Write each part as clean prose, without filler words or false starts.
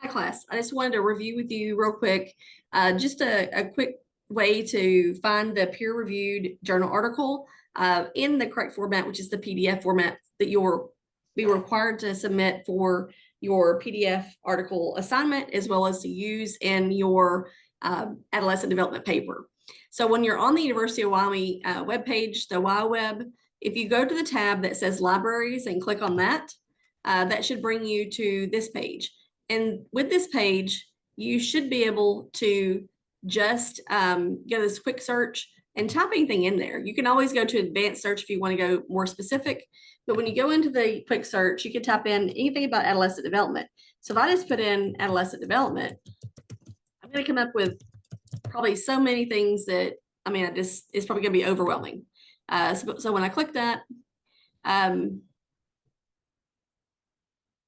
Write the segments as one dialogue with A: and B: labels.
A: Hi, class. I just wanted to review with you real quick, just a quick way to find the peer-reviewed journal article in the correct format, which is the PDF format that you'll be required to submit for your PDF article assignment, as well as to use in your adolescent development paper. So when you're on the University of Wyoming webpage, the YWeb, if you go to the tab that says Libraries and click on that, that should bring you to this page. And with this page, you should be able to just go to this quick search and type anything in there. You can always go to advanced search if you want to go more specific. But when you go into the quick search, you can type in anything about adolescent development. So if I just put in adolescent development, I'm going to come up with probably so many things that, it's probably going to be overwhelming. So when I click that,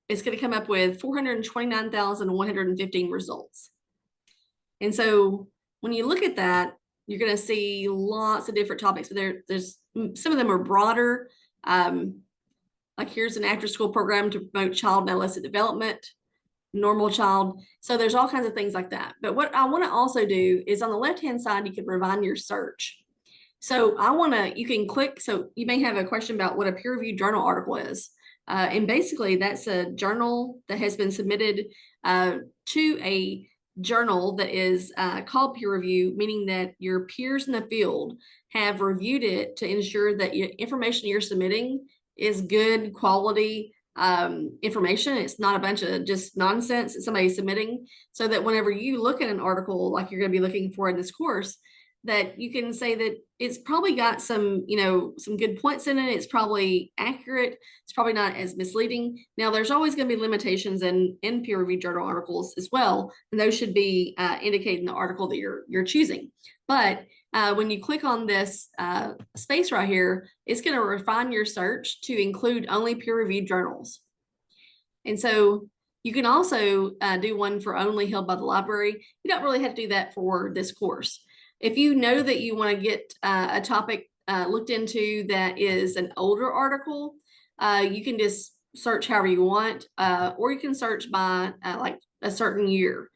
A: it's going to come up with 429,115 results. And so when you look at that, you're going to see lots of different topics, but there's some of them are broader. Like here's an after school program to promote child and adolescent development, normal child. So there's all kinds of things like that. But what I want to also do is on the left-hand side, you can refine your search. So you can click, so you may have a question about what a peer-reviewed journal article is. And basically that's a journal that has been submitted to a journal that is called peer review, meaning that your peers in the field have reviewed it to ensure that your information you're submitting is good quality information. It's not a bunch of just nonsense that somebody's submitting, so that whenever you look at an article like you're going to be looking for in this course, that you can say that it's probably got some good points in it. It's probably accurate. It's probably not as misleading. Now, there's always going to be limitations in peer-reviewed journal articles as well, and those should be indicated in the article that you're choosing. But when you click on this space right here, it's going to refine your search to include only peer-reviewed journals. And so you can also do one for only held by the library. You don't really have to do that for this course. If you know that you want to get a topic looked into that is an older article, you can just search however you want, or you can search by like a certain year.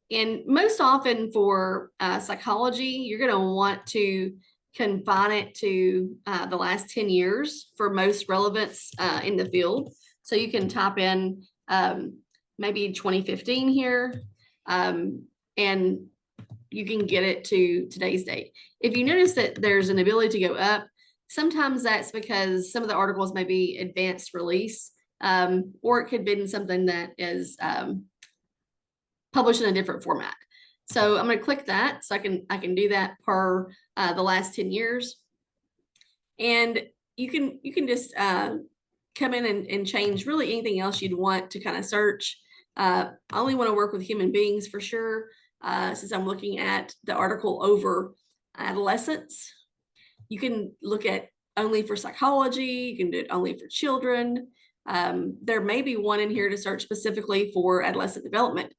A: And most often for psychology, you're going to want to confine it to the last 10 years for most relevance in the field. So you can type in maybe 2015 here, and you can get it to today's date. If you notice that there's an ability to go up, sometimes that's because some of the articles may be advanced release, or it could be something that is published in a different format. So I'm going to click that so I can do that per the last 10 years. And you can just come in and change really anything else you'd want to kind of search. I only want to work with human beings for sure. Since I'm looking at the article over adolescents. You can look at only for psychology, you can do it only for children. There may be one in here to search specifically for adolescent development.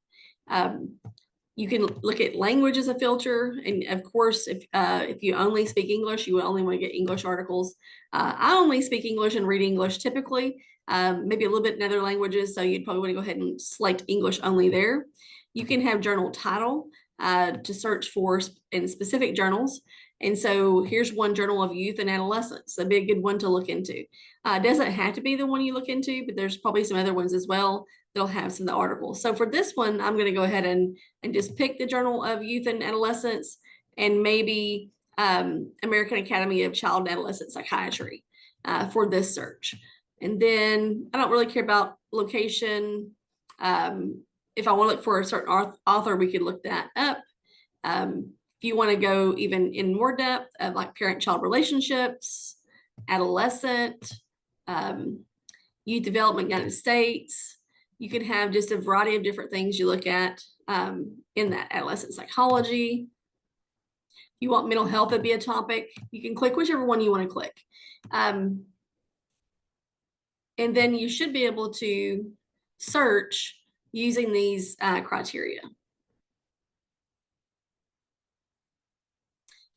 A: You can look at language as a filter, and of course, if you only speak English, you will only want to get English articles. I only speak English and read English typically, maybe a little bit in other languages, so you'd probably want to go ahead and select English only there. You can have journal title to search for in specific journals. And so here's one journal of youth and adolescence. That'd be a good one to look into. It doesn't have to be the one you look into, but there's probably some other ones as well that'll have some of the articles. So for this one, I'm going to go ahead and just pick the Journal of Youth and Adolescence and maybe American Academy of Child and Adolescent Psychiatry for this search. And then I don't really care about location. If I want to look for a certain author, we could look that up. If you want to go even in more depth of like parent-child relationships, adolescent, youth development, United States, you could have just a variety of different things you look at in that adolescent psychology. If you want mental health to be a topic, you can click whichever one you want to click. And then you should be able to search using these criteria.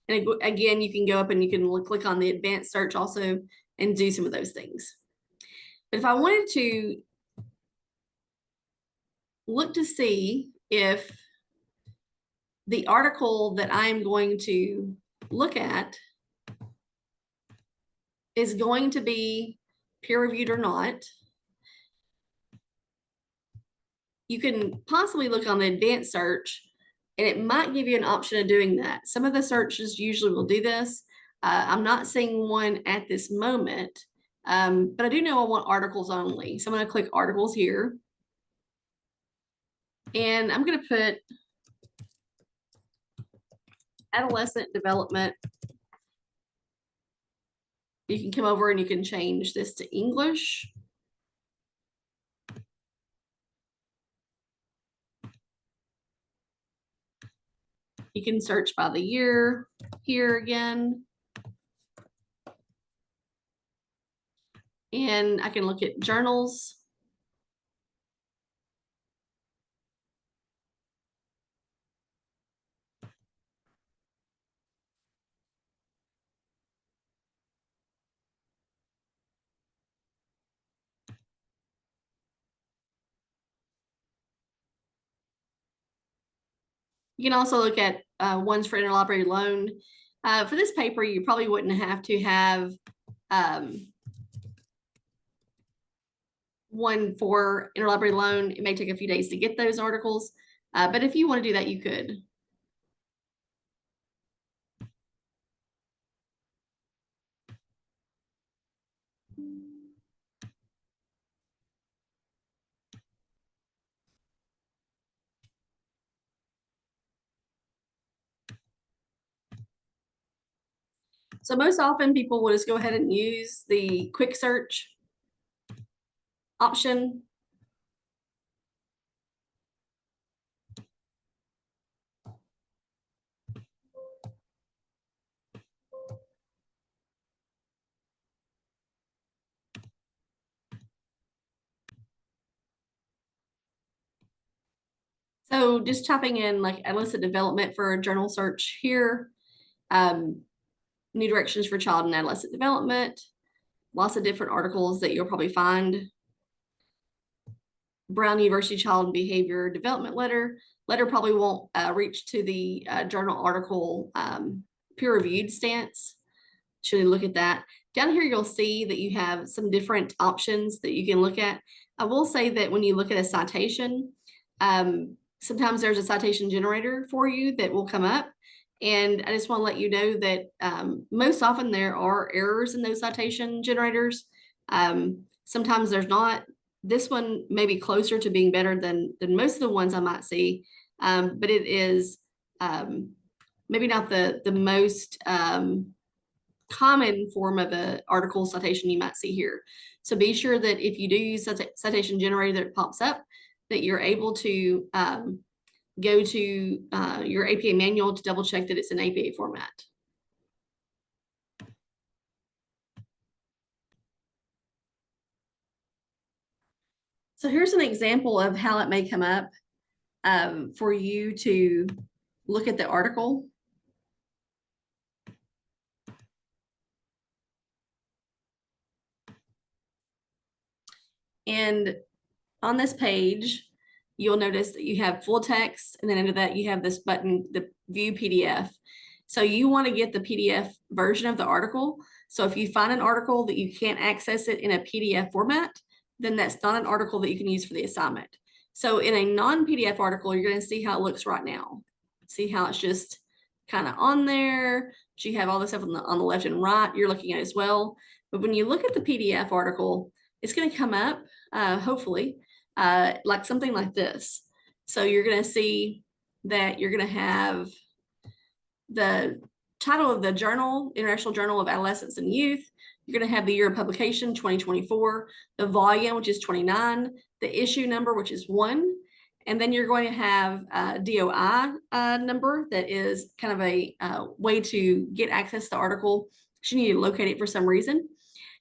A: And again, you can go up and you can click on the advanced search also and do some of those things. But if I wanted to look to see if the article that I'm going to look at is going to be peer reviewed or not. You can possibly look on the advanced search and it might give you an option of doing that. Some of the searches usually will do this. I'm not seeing one at this moment, but I do know I want articles only. So I'm going to click articles here. And I'm going to put adolescent development. You can come over and you can change this to English. You can search by the year here again. And I can look at journals. You can also look at ones for interlibrary loan. For this paper, you probably wouldn't have to have one for interlibrary loan. It may take a few days to get those articles, but if you want to do that, you could. So most often people will just go ahead and use the quick search option. So just typing in like adolescent development for a journal search here, new directions for child and adolescent development, lots of different articles that you'll probably find. Brown University Child Behavior Development Letter. Letter probably won't reach to the journal article peer-reviewed stance. Should you look at that? Down here, you'll see that you have some different options that you can look at. I will say that when you look at a citation, sometimes there's a citation generator for you that will come up. And I just want to let you know that most often there are errors in those citation generators. Sometimes there's not. This one may be closer to being better than most of the ones I might see, but it is maybe not the most common form of an article citation you might see here. So be sure that if you do use citation generator that pops up, that you're able to go to your APA manual to double check that it's an APA format. So here's an example of how it may come up for you to look at the article. And on this page, you'll notice that you have full text, and then under that you have this button, the view PDF. So you want to get the PDF version of the article. So if you find an article that you can't access it in a PDF format, then that's not an article that you can use for the assignment. So in a non-PDF article, you're going to see how it looks right now. See how it's just kind of on there. So you have all this stuff on the left and right you're looking at as well. But when you look at the PDF article, it's going to come up, hopefully, like something like this. So you're going to see that you're going to have the title of the journal, International Journal of Adolescence and Youth. You're going to have the year of publication, 2024, the volume, which is 29, the issue number, which is 1, and then you're going to have a DOI number that is kind of a way to get access to the article. You need to locate it for some reason.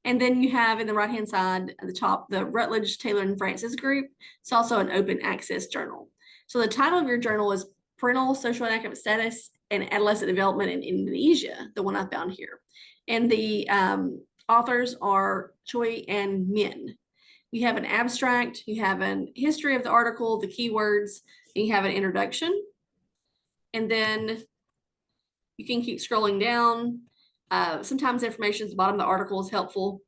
A: And then you have in the right-hand side at the top, the Rutledge, Taylor, and Francis group. It's also an open access journal. So the title of your journal is Parental Social and Academic Status and Adolescent Development in Indonesia, the one I found here. And the authors are Choi and Min. you have an abstract, you have an history of the article, the keywords, and you have an introduction. And then you can keep scrolling down. Sometimes information at the bottom of the article is helpful.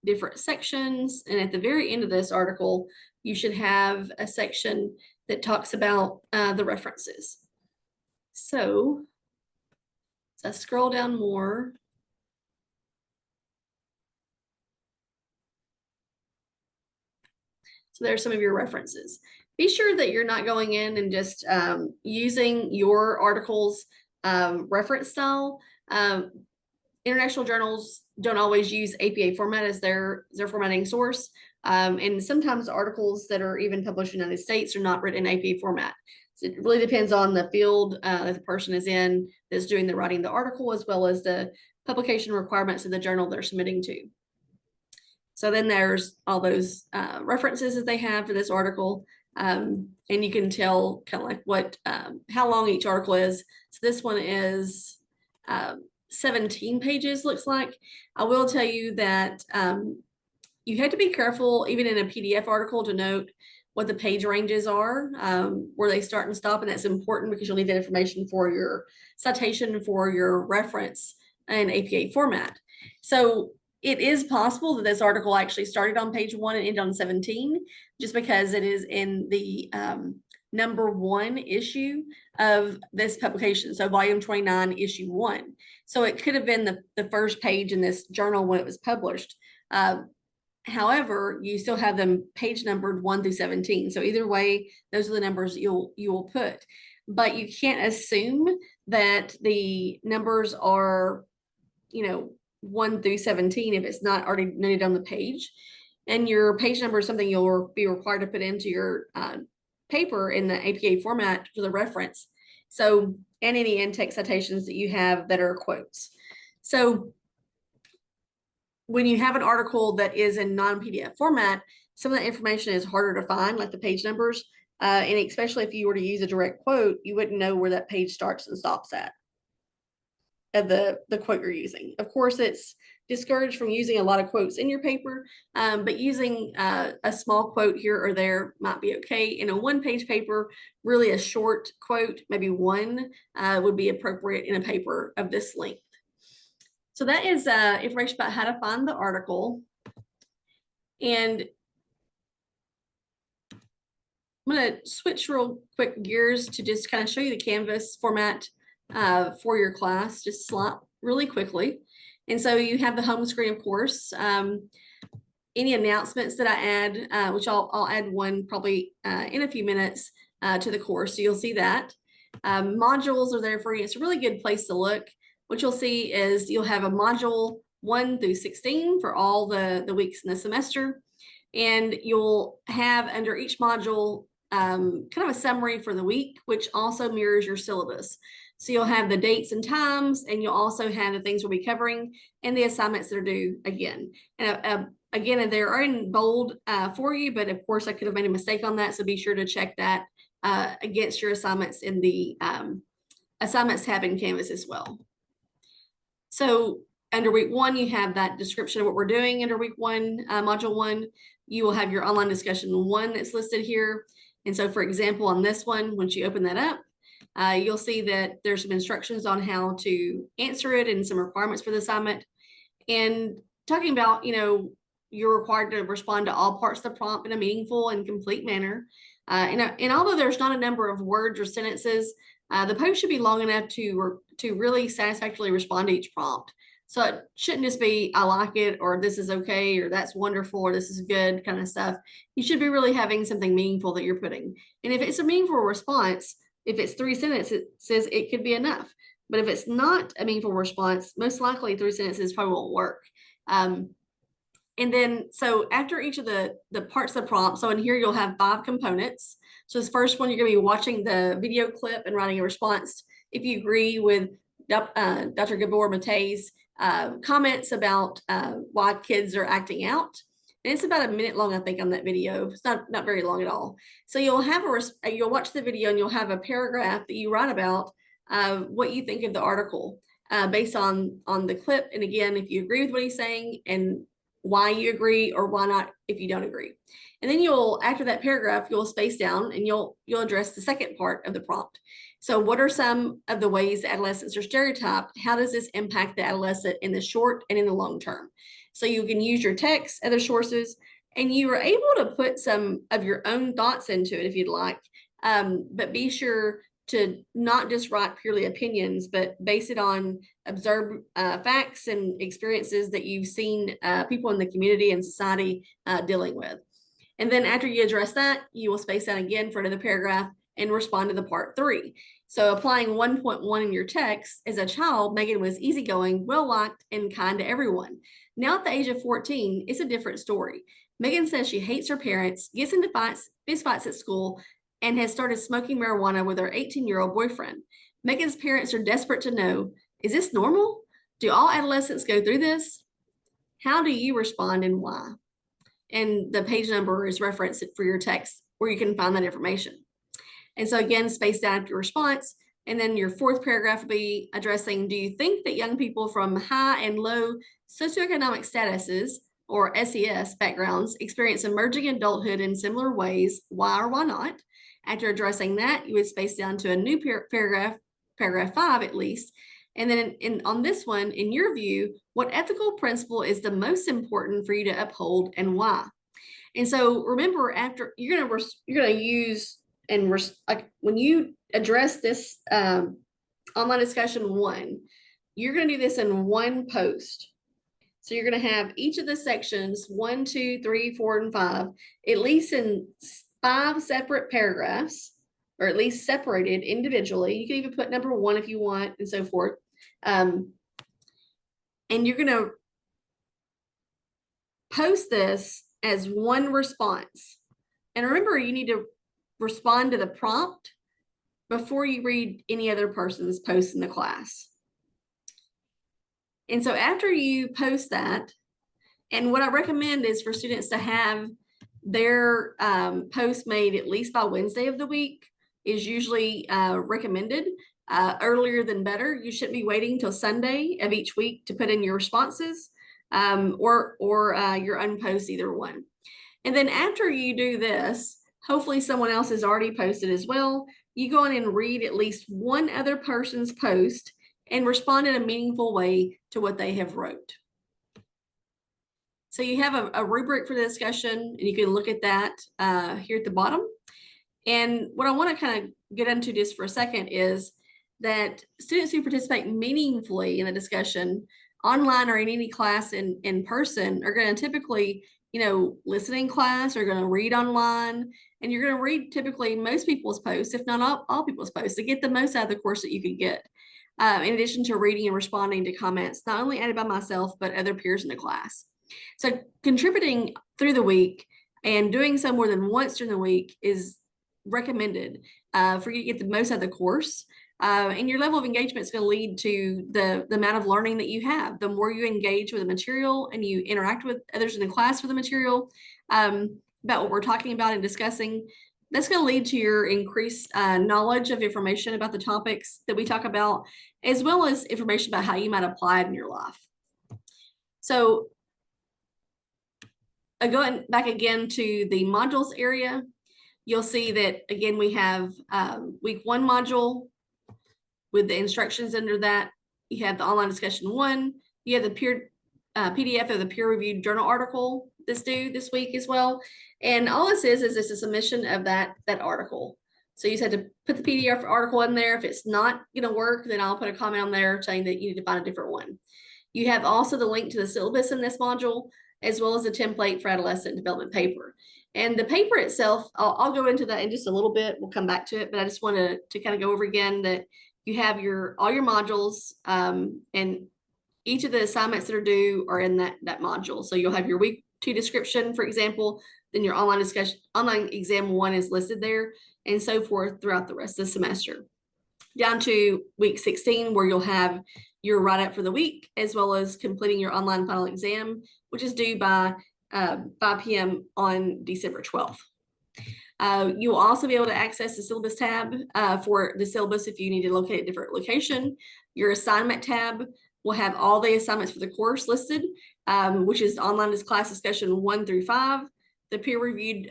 A: Different sections. And at the very end of this article, you should have a section that talks about the references. So I scroll down more. So there's some of your references. Be sure that you're not going in and just using your article's reference style. International journals don't always use APA format as their formatting source. And sometimes articles that are even published in the United States are not written in APA format. So it really depends on the field that the person is in that's doing the writing of the article, as well as the publication requirements of the journal they're submitting to. So then there's all those references that they have for this article. And you can tell kind of like what, how long each article is. So this one is 17 pages, looks like. I will tell you that you have to be careful, even in a PDF article, to note what the page ranges are, where they start and stop. And that's important because you'll need that information for your citation, for your reference in APA format. So it is possible that this article actually started on page 1 and ended on 17, just because it is in the number 1 issue of this publication. So volume 29, issue 1. So it could have been the first page in this journal when it was published. However, you still have them page numbered 1 through 17. So either way, those are the numbers you will put. But you can't assume that the numbers are, 1 through 17 if it's not already noted on the page. And your page number is something you'll be required to put into your paper in the APA format for the reference. So, and any in-text citations that you have that are quotes. So when you have an article that is in non-PDF format, some of that information is harder to find, like the page numbers. And especially if you were to use a direct quote, you wouldn't know where that page starts and stops at the quote you're using. Of course, it's discouraged from using a lot of quotes in your paper, but using a small quote here or there might be okay. In a 1-page paper, really a short quote, maybe one, would be appropriate in a paper of this length. So that is information about how to find the article. And I'm going to switch real quick gears to just kind of show you the Canvas format for your class, just slide really quickly. And so you have the home screen, of course. Any announcements that I add, which I'll add one probably in a few minutes to the course, so you'll see that. Modules are there for you. It's a really good place to look. What you'll see is you'll have a module 1 through 16 for all the weeks in the semester. And you'll have under each module kind of a summary for the week, which also mirrors your syllabus. So you'll have the dates and times, and you'll also have the things we'll be covering and the assignments that are due again. And again, they are in bold for you, but of course I could have made a mistake on that. So be sure to check that against your assignments in the assignments tab in Canvas as well. So under week 1, you have that description of what we're doing under week 1, module 1. You will have your online discussion 1 that's listed here. And so for example, on this one, once you open that up, you'll see that there's some instructions on how to answer it and some requirements for the assignment. And talking about, you're required to respond to all parts of the prompt in a meaningful and complete manner. And although there's not a number of words or sentences, the post should be long enough to really satisfactorily respond to each prompt. So it shouldn't just be, I like it, or this is okay, or that's wonderful, or this is good kind of stuff. You should be really having something meaningful that you're putting. And if it's a meaningful response, if it's 3 sentences, it could be enough. But if it's not a meaningful response, most likely 3 sentences probably won't work. And then, so after each of the parts of the prompt, so in here you'll have 5 components. So this first one, you're going to be watching the video clip and writing a response. If you agree with Dr. Gabor Mate's comments about why kids are acting out. And it's about 1 minute long, I think, on that video. It's not very long at all. So you'll have you'll watch the video and you'll have a paragraph that you write about what you think of the article based on the clip. And again, if you agree with what he's saying and why you agree or why not if you don't agree. And then you'll, after that paragraph, you'll space down and you'll address the second part of the prompt. So what are some of the ways adolescents are stereotyped? How does this impact the adolescent in the short and in the long term? So you can use your text, other sources, and you are able to put some of your own thoughts into it if you'd like. But be sure to not just write purely opinions, but base it on observed facts and experiences that you've seen people in the community and society dealing with. And then after you address that, you will space out again for another paragraph and respond to the part 3. So applying 1.1 in your text, as a child, Megan was easygoing, well-liked, and kind to everyone. Now at the age of 14, it's a different story. Megan says she hates her parents, gets into fistfights at school, and has started smoking marijuana with her 18-year-old boyfriend. Megan's parents are desperate to know, is this normal? Do all adolescents go through this? How do you respond and why? And the page number is referenced for your text where you can find that information. And so again, space out your response. And then your fourth paragraph will be addressing, do you think that young people from high and low socioeconomic statuses or SES backgrounds experience emerging adulthood in similar ways? Why or why not? After addressing that, you would space down to a new paragraph 5 at least. And then on this one, in your view, what ethical principle is the most important for you to uphold and why? And so remember, after you're gonna use and like when you address this online discussion 1, you're gonna do this in one post. So you're gonna have each of the sections 1, 2, 3, 4, and 5, at least in 5 separate paragraphs, or at least separated individually. You can even put number 1 if you want, and so forth. And you're gonna post this as one response. And remember, you need to respond to the prompt before you read any other person's post in the class. And so after you post that, and what I recommend is for students to have their post made at least by Wednesday of the week is usually recommended. Earlier than better. You shouldn't be waiting till Sunday of each week to put in your responses or your own post, either one. And then after you do this, hopefully someone else has already posted as well. You go in and read at least one other person's post and respond in a meaningful way to what they have wrote. So you have a rubric for the discussion, and you can look at that here at the bottom. And what I want to kind of get into just for a second is that students who participate meaningfully in the discussion online or in any class in person are going to typically, listen in class, are going to read online, and you're going to read typically most people's posts, if not all people's posts, to get the most out of the course that you could get. In addition to reading and responding to comments, not only added by myself, but other peers in the class. So contributing through the week and doing so more than once during the week is recommended for you to get the most out of the course. And your level of engagement is going to lead to the amount of learning that you have. The more you engage with the material and you interact with others in the class for the material about what we're talking about and discussing, that's going to lead to your increased knowledge of information about the topics that we talk about, as well as information about how you might apply it in your life. So going back again to the modules area, you'll see that, again, we have week 1 module with the instructions under that. You have the online discussion 1. You have the PDF of the peer-reviewed journal article that's due this week as well. And all this is it's a submission of that article. So you just have to put the PDF article in there. If it's not going to work, then I'll put a comment on there saying that you need to find a different one. You have also the link to the syllabus in this module, as well as a template for adolescent development paper. And the paper itself, I'll go into that in just a little bit. We'll come back to it, but I just want to kind of go over again that you have all your modules, and each of the assignments that are due are in that module. So you'll have your week 2 description, for example, then your online exam 1 is listed there, and so forth throughout the rest of the semester. Down to week 16, where you'll have your write-up for the week, as well as completing your online final exam, which is due by 5 p.m. on December 12th. You'll also be able to access the syllabus tab for the syllabus if you need to locate a different location, your assignment tab, will have all the assignments for the course listed, which is online class discussion 1 through 5, the peer-reviewed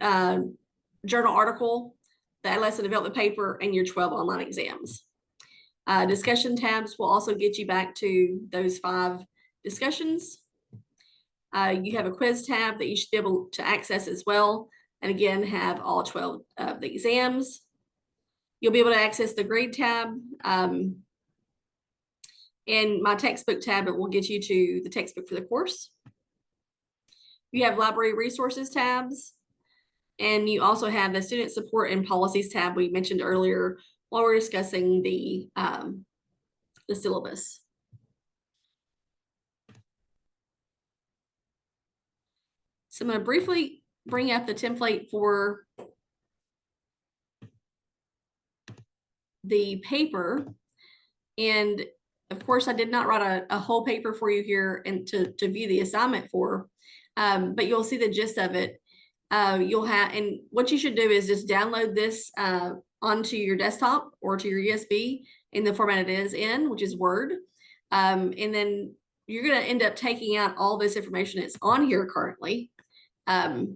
A: journal article, the adolescent development paper, and your 12 online exams. Discussion tabs will also get you back to those 5 discussions. You have a quiz tab that you should be able to access as well. And again, have all 12 of the exams. You'll be able to access the grade tab. And my textbook tab, it will get you to the textbook for the course. You have library resources tabs. And you also have the student support and policies tab we mentioned earlier while we're discussing the syllabus. So I'm going to briefly bring up the template for the paper. And of course, I did not write a whole paper for you here and to view the assignment for, but you'll see the gist of it. You'll have, and what you should do is just download this onto your desktop or to your USB in the format it is in, which is Word. And then you're going to end up taking out all this information that's on here currently. But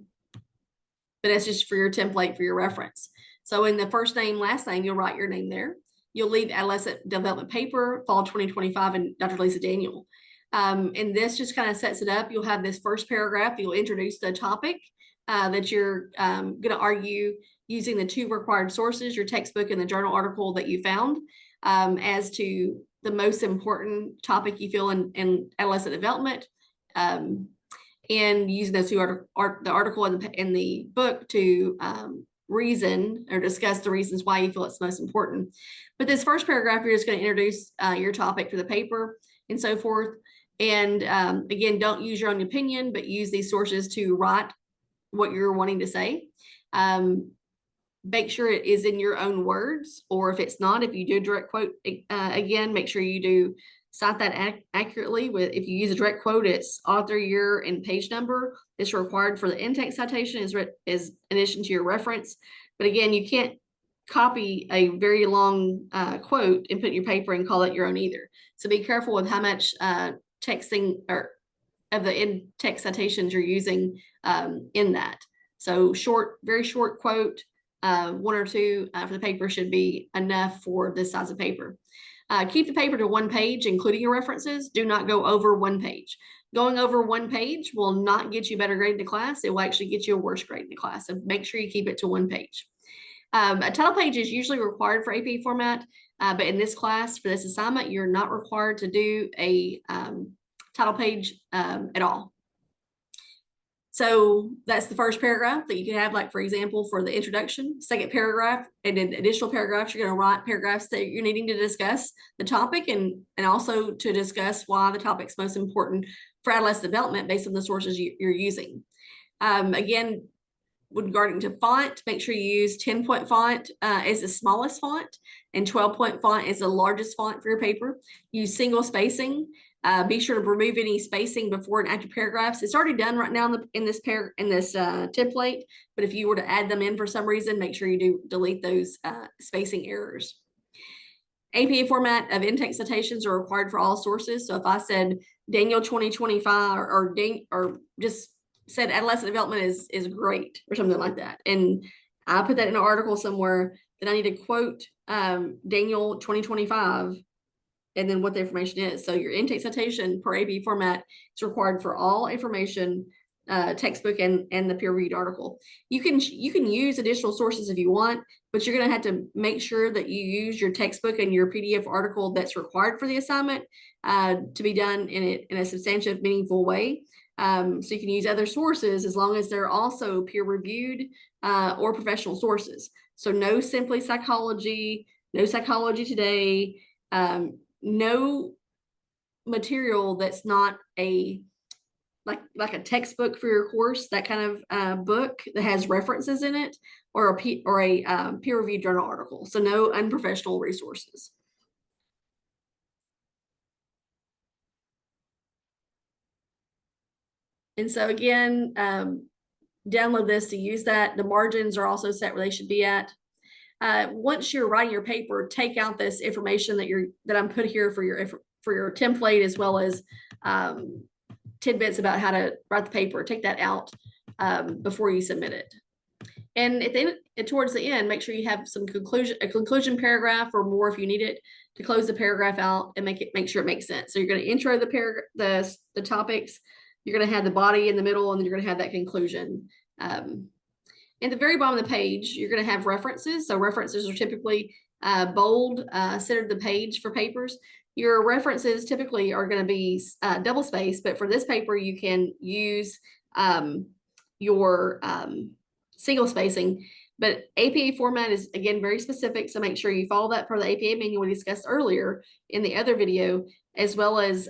A: it's just for your template for your reference. So in the first name, last name, you'll write your name there. You'll leave Adolescent Development Paper, Fall 2025, and Dr. Lisa Daniel. And this just kind of sets it up. You'll have this first paragraph. You'll introduce the topic that you're going to argue using the 2 required sources, your textbook and the journal article that you found, as to the most important topic you feel in adolescent development. And using those 2 the article and the book to reason or discuss the reasons why you feel it's most important. But this first paragraph here is going to introduce your topic for the paper and so forth. And again, don't use your own opinion, but use these sources to write what you're wanting to say. Make sure it is in your own words, or if it's not, if you do direct quote, again, make sure you do cite that accurately. With if you use a direct quote, it's author, year, and page number. It's required for the in-text citation is in addition to your reference. But again, you can't copy a very long quote and put in your paper and call it your own either. So be careful with how much texting or of the in-text citations you're using in that. So short, very short quote, 1 or 2 for the paper should be enough for this size of paper. Keep the paper to 1 page, including your references. Do not go over 1 page. Going over 1 page will not get you better grade in the class. It will actually get you a worse grade in the class. So make sure you keep it to 1 page. A title page is usually required for AP format, but in this class, for this assignment, you're not required to do a title page at all. So that's the first paragraph that you can have, like, for example, for the introduction. Second paragraph, and then additional paragraphs, you're going to write paragraphs that you're needing to discuss the topic and also to discuss why the topic's most important for adolescent development based on the sources you're using. Again, regarding to font, make sure you use 10-point font as the smallest font, and 12-point font is the largest font for your paper. Use single spacing. Be sure to remove any spacing before and after paragraphs. It's already done right now in this template, but if you were to add them in for some reason, make sure you do delete those spacing errors. APA format of in-text citations are required for all sources. So if I said Daniel 2025 or just said adolescent development is great or something like that, and I put that in an article somewhere, then I need to quote Daniel 2025 and then what the information is. So your intake citation per AP format is required for all information, textbook and the peer-reviewed article. You can use additional sources if you want, but you're going to have to make sure that you use your textbook and your PDF article that's required for the assignment to be done in a substantive, meaningful way. So you can use other sources as long as they're also peer-reviewed or professional sources. So no Simply Psychology, no Psychology Today, no material that's not a like a textbook for your course, that kind of book that has references in it, or a peer-reviewed journal article. So no unprofessional resources. And so again, download this to use that. The margins are also set where they should be at. Once you're writing your paper, take out this information that I'm put here for your template, as well as tidbits about how to write the paper. Take that out before you submit it. And towards the end, make sure you have a conclusion paragraph or more if you need it, to close the paragraph out and make sure it makes sense. So you're going to intro the topics. You're going to have the body in the middle, and then you're going to have that conclusion. In the very bottom of the page, you're going to have references. So references are typically bold, center of the page for papers. Your references typically are going to be double spaced, but for this paper, you can use your single spacing. But APA format is, again, very specific, so make sure you follow that per the APA manual we discussed earlier in the other video, as well as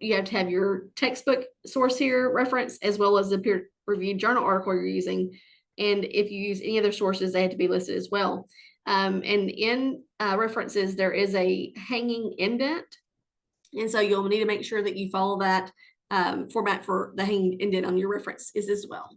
A: you have to have your textbook source here reference, as well as the peer-reviewed journal article you're using. And if you use any other sources, they have to be listed as well. And in references, there is a hanging indent. And so you'll need to make sure that you follow that format for the hanging indent on your references as well.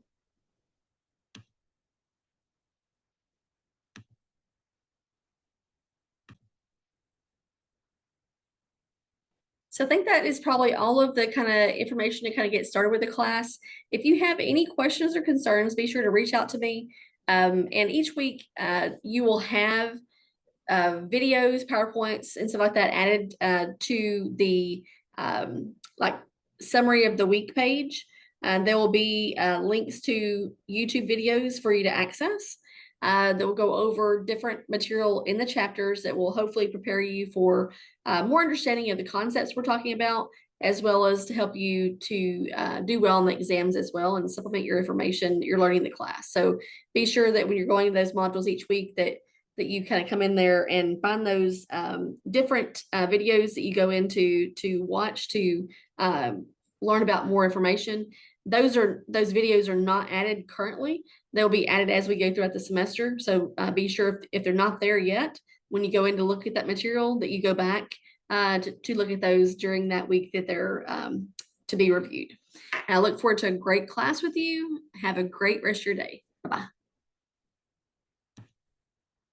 A: So I think that is probably all of the kind of information to kind of get started with the class. If you have any questions or concerns, be sure to reach out to me. And each week you will have videos, PowerPoints, and stuff like that added to the like summary of the week page. There will be links to YouTube videos for you to access that will go over different material in the chapters that will hopefully prepare you for more understanding of the concepts we're talking about, as well as to help you to do well in the exams as well, and supplement your information you're learning in the class. So be sure that when you're going to those modules each week that you kind of come in there and find those different videos that you go into to watch to learn about more information. Those videos are not added currently. They'll be added as we go throughout the semester. So be sure if they're not there yet, when you go in to look at that material, that you go back to look at those during that week that they're to be reviewed. I look forward to a great class with you. Have a great rest of your day. Bye-bye.